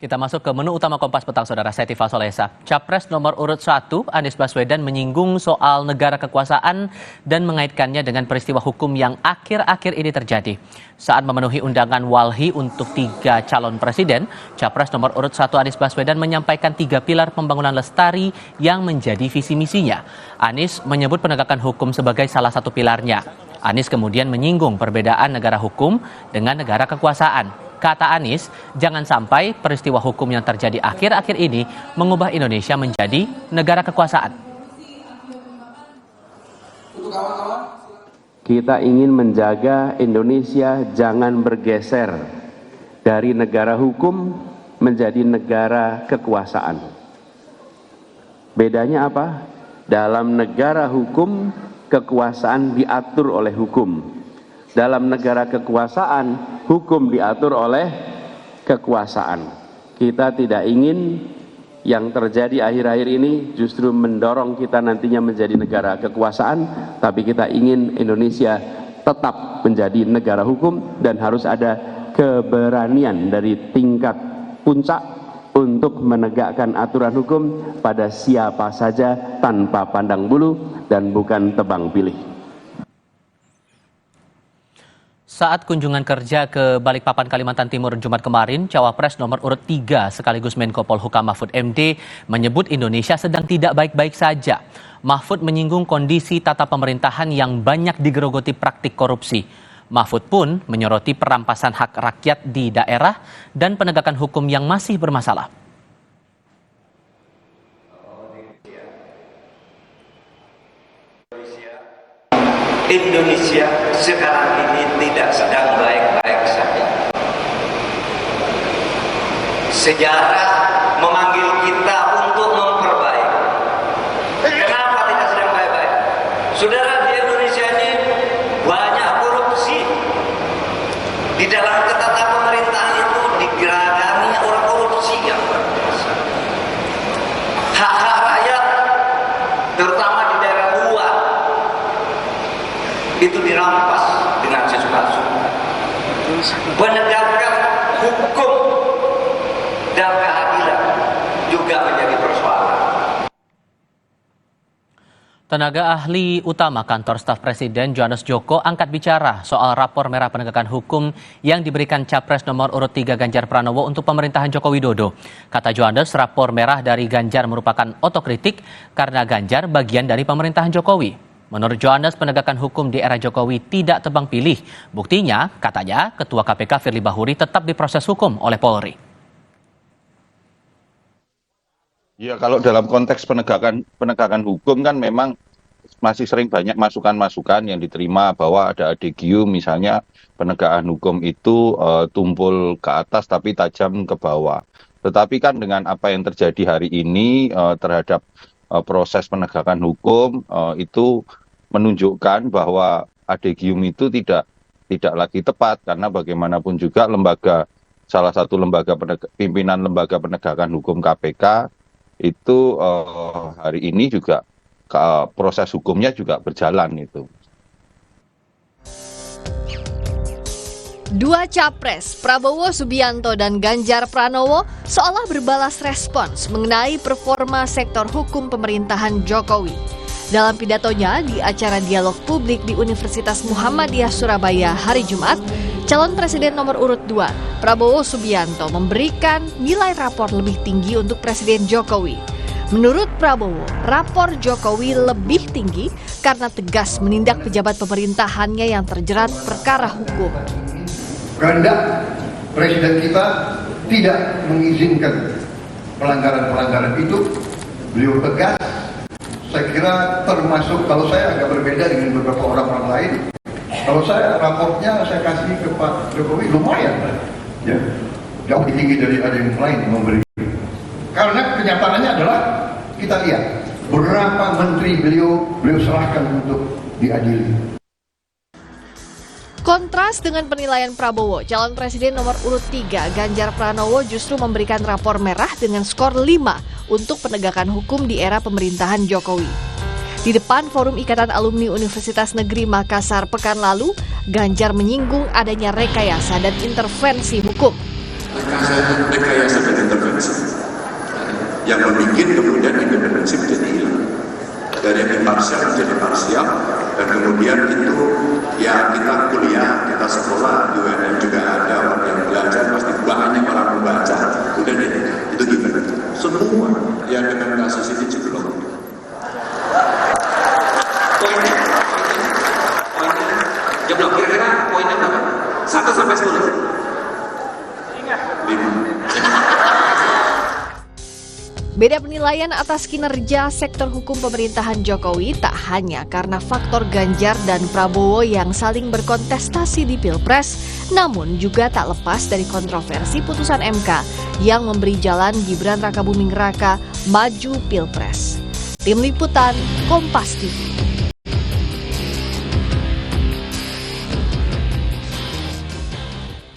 Kita masuk ke menu utama Kompas Petang, Saudara. Saya Tifa Solesa. Capres nomor urut 1, Anies Baswedan menyinggung soal negara kekuasaan dan mengaitkannya dengan peristiwa hukum yang akhir-akhir ini terjadi. Saat memenuhi undangan walhi untuk 3 calon presiden, Capres nomor urut 1 Anies Baswedan menyampaikan 3 pilar pembangunan lestari yang menjadi visi misinya. Anies menyebut penegakan hukum sebagai salah satu pilarnya. Anies kemudian menyinggung perbedaan negara hukum dengan negara kekuasaan. Kata Anies, jangan sampai peristiwa hukum yang terjadi akhir-akhir ini mengubah Indonesia menjadi negara kekuasaan. Kita ingin menjaga Indonesia jangan bergeser dari negara hukum menjadi negara kekuasaan. Bedanya apa? Dalam negara hukum, kekuasaan diatur oleh hukum. Dalam negara kekuasaan, hukum diatur oleh kekuasaan. Kita tidak ingin yang terjadi akhir-akhir ini justru mendorong kita nantinya menjadi negara kekuasaan, tapi kita ingin Indonesia tetap menjadi negara hukum dan harus ada keberanian dari tingkat puncak untuk menegakkan aturan hukum pada siapa saja tanpa pandang bulu dan bukan tebang pilih. Saat kunjungan kerja ke Balikpapan, Kalimantan Timur Jumat kemarin, Cawapres nomor urut 3 sekaligus Menko Polhukam Mahfud MD menyebut Indonesia sedang tidak baik-baik saja. Mahfud menyinggung kondisi tata pemerintahan yang banyak digerogoti praktik korupsi. Mahfud pun menyoroti perampasan hak rakyat di daerah dan penegakan hukum yang masih bermasalah. Indonesia sekarang ini tidak sedang baik-baik saja. Sejarah memanggil kita untuk memperbaiki. Kenapa tidak sedang baik-baik? Saudara, di Indonesia ini banyak korupsi. Di dalam tata pemerintahan itu digeragami orang korupsi yang luar biasa. Hak-hak rakyat, terutama di daerah luar, itu dirampas dengan sesuka-suka. Penegakan hukum dan keadilan juga menjadi persoalan. Tenaga ahli utama kantor staf Presiden Johannes Joko angkat bicara soal rapor merah penegakan hukum yang diberikan Capres nomor urut 3 Ganjar Pranowo untuk pemerintahan Joko Widodo. Kata Johannes, rapor merah dari Ganjar merupakan otokritik karena Ganjar bagian dari pemerintahan Jokowi. Menurut Johannes, penegakan hukum di era Jokowi tidak tebang pilih. Buktinya, katanya, Ketua KPK Firly Bahuri tetap diproses hukum oleh Polri. Ya, kalau dalam konteks penegakan hukum kan memang masih sering banyak masukan-masukan yang diterima bahwa ada adegium, misalnya penegakan hukum itu tumpul ke atas tapi tajam ke bawah. Tetapi kan dengan apa yang terjadi hari ini terhadap proses penegakan hukum itu menunjukkan bahwa adegium itu tidak lagi tepat, karena bagaimanapun juga salah satu pimpinan lembaga penegakan hukum KPK itu hari ini juga proses hukumnya juga berjalan itu. Dua capres, Prabowo Subianto dan Ganjar Pranowo, seolah berbalas respons mengenai performa sektor hukum pemerintahan Jokowi. Dalam pidatonya di acara dialog publik di Universitas Muhammadiyah Surabaya hari Jumat, calon presiden nomor urut 2, Prabowo Subianto, memberikan nilai rapor lebih tinggi untuk Presiden Jokowi. Menurut Prabowo, rapor Jokowi lebih tinggi karena tegas menindak pejabat pemerintahannya yang terjerat perkara hukum. Kehendak presiden kita tidak mengizinkan pelanggaran-pelanggaran itu. Beliau tegas. Saya kira termasuk, kalau saya agak berbeda dengan beberapa orang lain, kalau saya raportnya saya kasih ke Pak Jokowi lumayan, ya, jauh lebih tinggi dari ada yang lain memberi. Karena kenyataannya adalah kita lihat berapa menteri beliau serahkan untuk diadili. Kontras dengan penilaian Prabowo, calon presiden nomor urut 3 Ganjar Pranowo justru memberikan rapor merah dengan skor 5 untuk penegakan hukum di era pemerintahan Jokowi. Di depan Forum Ikatan Alumni Universitas Negeri Makassar pekan lalu, Ganjar menyinggung adanya rekayasa dan intervensi hukum. rekayasa dan intervensi yang membuat kemudian independensi menjadi hilang, dari yang imparsial menjadi parsial, dan kemudian itu ya kita kuliah, kita sekolah di UNM juga ada orang yang belajar, pasti banyak orang membaca, kemudian itu gimana? Semua yang dengan kasus ini jeblok. Poinnya jeblok, kira-kira poinnya berapa? 1 sampai 10. 5. Beda penilaian atas kinerja sektor hukum pemerintahan Jokowi tak hanya karena faktor Ganjar dan Prabowo yang saling berkontestasi di Pilpres, namun juga tak lepas dari kontroversi putusan MK yang memberi jalan Gibran Rakabuming Raka maju Pilpres. Tim Liputan, Kompas TV.